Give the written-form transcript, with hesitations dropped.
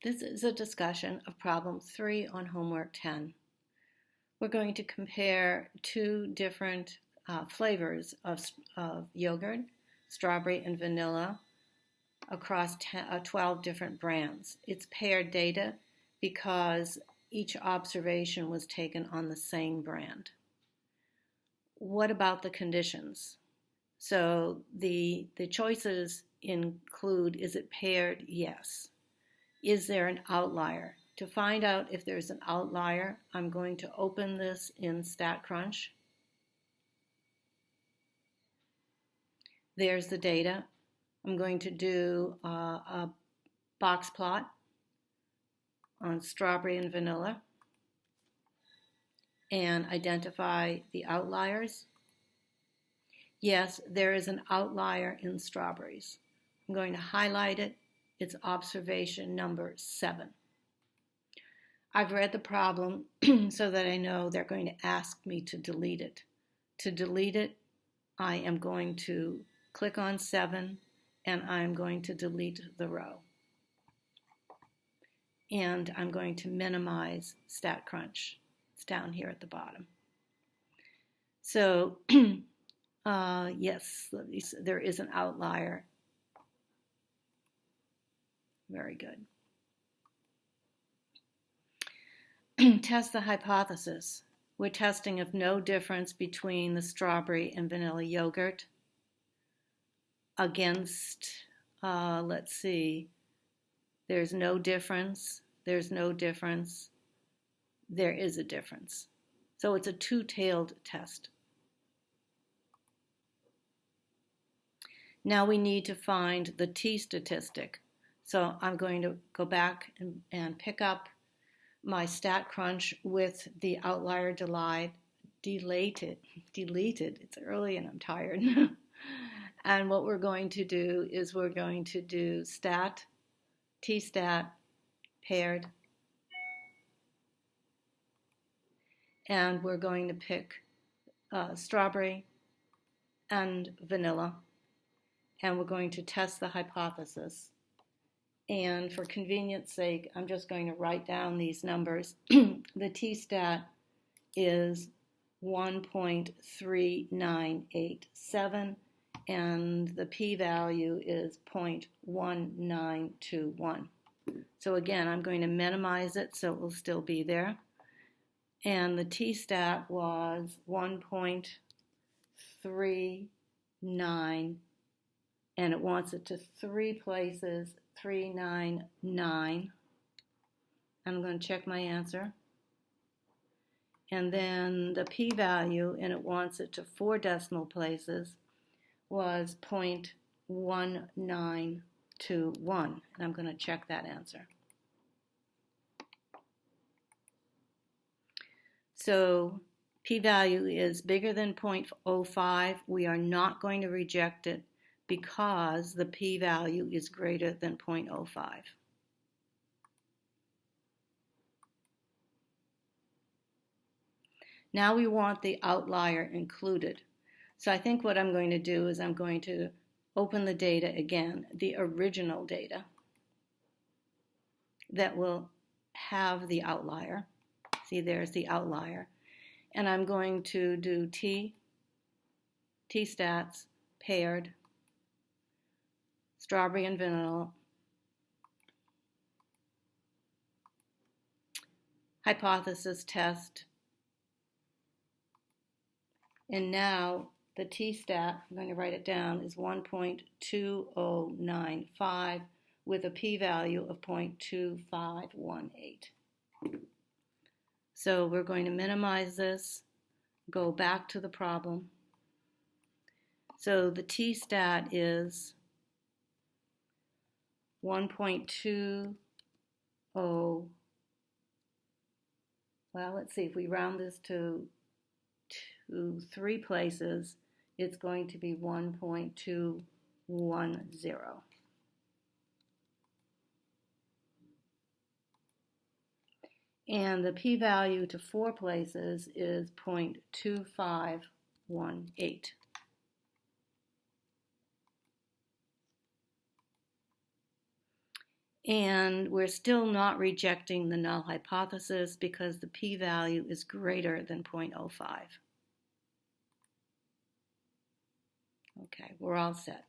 This is a discussion of problem 3 on homework 10. We're going to compare two different flavors of yogurt, strawberry and vanilla, across 12 different brands. It's paired data because each observation was taken on the same brand. What about the conditions? So the choices include, is it paired? Yes. Is there an outlier? To find out if there's an outlier, I'm going to open this in StatCrunch. There's the data. I'm going to do a box plot on strawberry and vanilla and identify the outliers. Yes, there is an outlier in strawberries. I'm going to highlight it. It's observation number 7. I've read the problem so that I know they're going to ask me to delete it. To delete it, I am going to click on 7 and I'm going to delete the row. And I'm going to minimize StatCrunch. It's down here at the bottom. So, yes, there is an outlier. Very good. Test the hypothesis. We're testing if no difference between the strawberry and vanilla yogurt against, let's see, there's no difference, there's no difference, there is a difference. So it's a two-tailed test. Now we need to find the t-statistic. So I'm going to go back and pick up my StatCrunch with the outlier deleted. It's early and I'm tired. And what we're going to do is we're going to do stat, t-stat, paired, and we're going to pick strawberry and vanilla, and we're going to test the hypothesis. And for convenience sake, I'm just going to write down these numbers. The t-stat is 1.3987 and the p-value is 0.1921. So again, I'm going to minimize it so it will still be there. And the t-stat was 1.39 and it wants it to 3 places, 399. I'm going to check my answer. And then the p-value, and it wants it to 4 decimal places, was 0.1921. And I'm going to check that answer. So p-value is bigger than 0.05. We are not going to reject it because the p-value is greater than 0.05. Now we want the outlier included. So I think what I'm going to do is I'm going to open the data again, the original data that will have the outlier. See, there's the outlier. And I'm going to do t-stats, paired, strawberry and vanilla, hypothesis test, and now the t-stat, I'm going to write it down, is 1.2095 with a p-value of 0.2518. So we're going to minimize this, go back to the problem. So the t-stat is 1.20, well, let's see, if we round this to 3 places, it's going to be 1.210. And the p-value to 4 places is 0.2518. And we're still not rejecting the null hypothesis because the p-value is greater than 0.05. Okay, we're all set.